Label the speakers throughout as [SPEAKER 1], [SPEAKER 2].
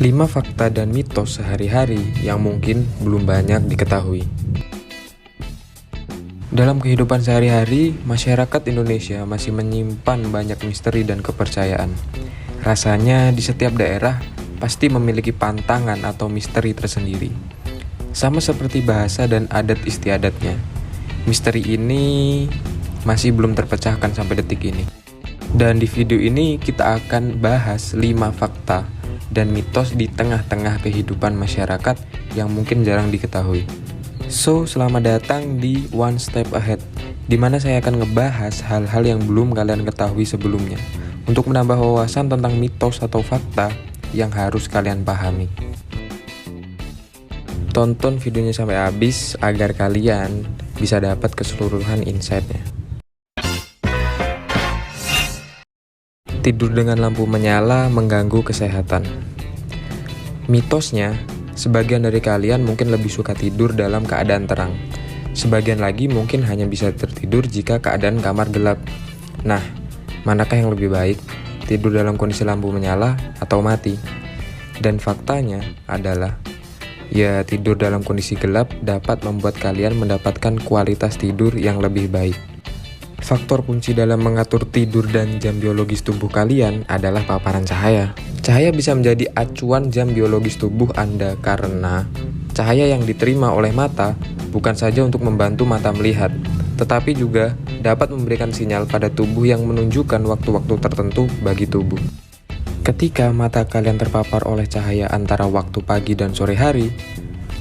[SPEAKER 1] 5 fakta dan mitos sehari-hari yang mungkin belum banyak diketahui. Dalam kehidupan sehari-hari, masyarakat Indonesia masih menyimpan banyak misteri dan kepercayaan. Rasanya di setiap daerah pasti memiliki pantangan atau misteri tersendiri. Sama seperti bahasa dan adat istiadatnya. Misteri ini masih belum terpecahkan sampai detik ini. Dan di video ini kita akan bahas 5 fakta dan mitos di tengah-tengah kehidupan masyarakat yang mungkin jarang diketahui. So, selamat datang di One Step Ahead, di mana saya akan ngebahas hal-hal yang belum kalian ketahui sebelumnya, untuk menambah wawasan tentang mitos atau fakta yang harus kalian pahami. Tonton videonya sampai habis agar kalian bisa dapat keseluruhan insight-nya. Tidur dengan lampu menyala mengganggu kesehatan. Mitosnya, sebagian dari kalian mungkin lebih suka tidur dalam keadaan terang. Sebagian lagi mungkin hanya bisa tertidur jika keadaan kamar gelap. Nah, manakah yang lebih baik? Tidur dalam kondisi lampu menyala atau mati? Dan faktanya adalah, ya, tidur dalam kondisi gelap dapat membuat kalian mendapatkan kualitas tidur yang lebih baik. Faktor kunci dalam mengatur tidur dan jam biologis tubuh kalian adalah paparan cahaya. Cahaya bisa menjadi acuan jam biologis tubuh Anda karena cahaya yang diterima oleh mata bukan saja untuk membantu mata melihat, tetapi juga dapat memberikan sinyal pada tubuh yang menunjukkan waktu-waktu tertentu bagi tubuh. Ketika mata kalian terpapar oleh cahaya antara waktu pagi dan sore hari,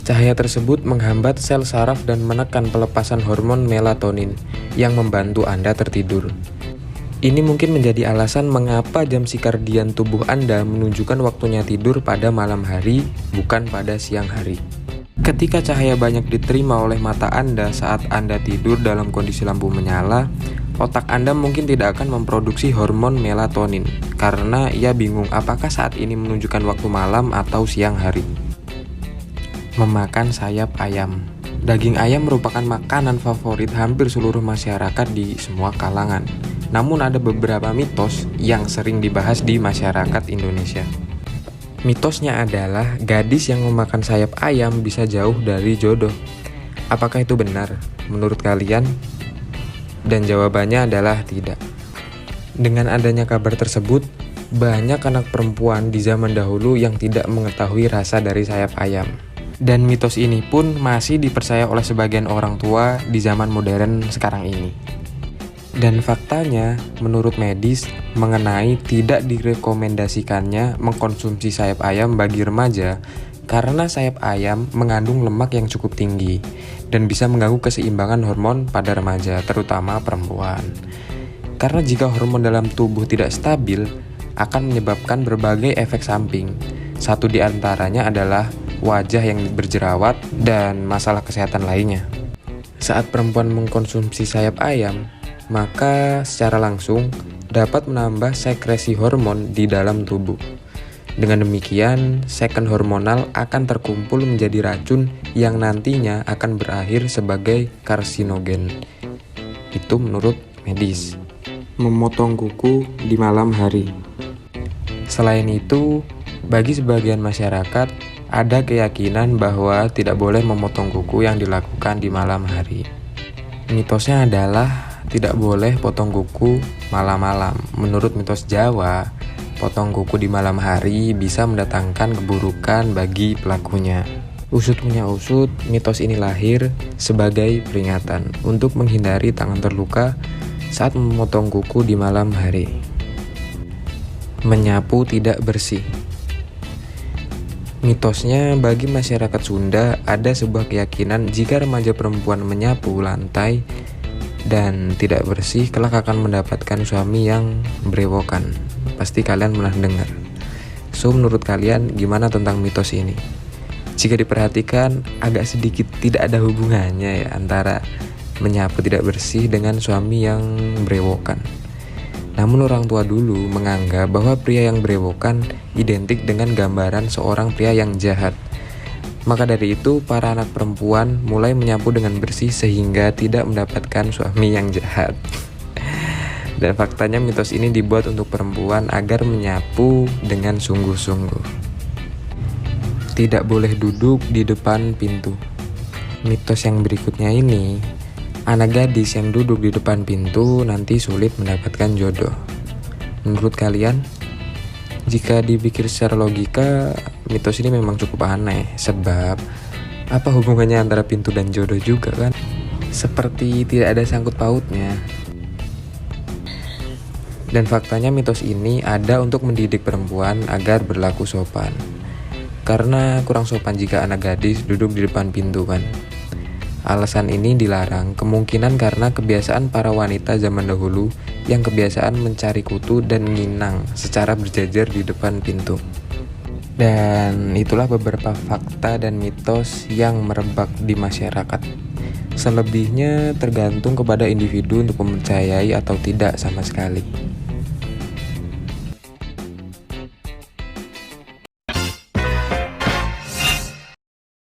[SPEAKER 1] cahaya tersebut menghambat sel saraf dan menekan pelepasan hormon melatonin yang membantu Anda tertidur. Ini mungkin menjadi alasan mengapa jam sirkadian tubuh Anda menunjukkan waktunya tidur pada malam hari, bukan pada siang hari. Ketika cahaya banyak diterima oleh mata Anda saat Anda tidur dalam kondisi lampu menyala, otak Anda mungkin tidak akan memproduksi hormon melatonin, karena ia bingung apakah saat ini menunjukkan waktu malam atau siang hari. Memakan sayap ayam. Daging ayam merupakan makanan favorit hampir seluruh masyarakat di semua kalangan. Namun ada beberapa mitos yang sering dibahas di masyarakat Indonesia. Mitosnya adalah gadis yang memakan sayap ayam bisa jauh dari jodoh. Apakah itu benar menurut kalian? Dan jawabannya adalah tidak. Dengan adanya kabar tersebut, banyak anak perempuan di zaman dahulu yang tidak mengetahui rasa dari sayap ayam. Dan mitos ini pun masih dipercaya oleh sebagian orang tua di zaman modern sekarang ini. Dan faktanya, menurut medis, mengenai tidak direkomendasikannya mengkonsumsi sayap ayam bagi remaja karena sayap ayam mengandung lemak yang cukup tinggi dan bisa mengganggu keseimbangan hormon pada remaja, terutama perempuan. Karena jika hormon dalam tubuh tidak stabil, akan menyebabkan berbagai efek samping. Satu di antaranya adalah wajah yang berjerawat dan masalah kesehatan lainnya. Saat perempuan mengkonsumsi sayap ayam, maka secara langsung dapat menambah sekresi hormon di dalam tubuh. Dengan demikian, seken hormonal akan terkumpul menjadi racun yang nantinya akan berakhir sebagai karsinogen. Itu menurut medis. Memotong kuku di malam hari. Selain itu, bagi sebagian masyarakat, ada keyakinan bahwa tidak boleh memotong kuku yang dilakukan di malam hari. Mitosnya adalah tidak boleh potong kuku malam-malam. Menurut mitos Jawa, potong kuku di malam hari bisa mendatangkan keburukan bagi pelakunya. Usut punya usut, mitos ini lahir sebagai peringatan untuk menghindari tangan terluka saat memotong kuku di malam hari. Menyapu tidak bersih. Mitosnya, bagi masyarakat Sunda ada sebuah keyakinan jika remaja perempuan menyapu lantai dan tidak bersih, kelak akan mendapatkan suami yang berewokan. Pasti kalian pernah dengar. So, menurut kalian gimana tentang mitos ini? Jika diperhatikan, agak sedikit tidak ada hubungannya ya antara menyapu tidak bersih dengan suami yang berewokan. Namun orang tua dulu menganggap bahwa pria yang berewokan identik dengan gambaran seorang pria yang jahat. Maka dari itu, para anak perempuan mulai menyapu dengan bersih sehingga tidak mendapatkan suami yang jahat. Dan faktanya mitos ini dibuat untuk perempuan agar menyapu dengan sungguh-sungguh. tidak boleh duduk di depan pintu. Mitos yang berikutnya ini, anak gadis yang duduk di depan pintu nanti sulit mendapatkan jodoh. Menurut kalian? Jika dipikir secara logika, mitos ini memang cukup aneh. Sebab, apa hubungannya antara pintu dan jodoh juga kan? Seperti tidak ada sangkut pautnya. Dan faktanya mitos ini ada untuk mendidik perempuan agar berlaku sopan. Karena kurang sopan jika anak gadis duduk di depan pintu kan. Alasan ini dilarang kemungkinan karena kebiasaan para wanita zaman dahulu yang kebiasaan mencari kutu dan nginang secara berjajar di depan pintu. Dan itulah beberapa fakta dan mitos yang merebak di masyarakat. Selebihnya tergantung kepada individu untuk mempercayai atau tidak sama sekali.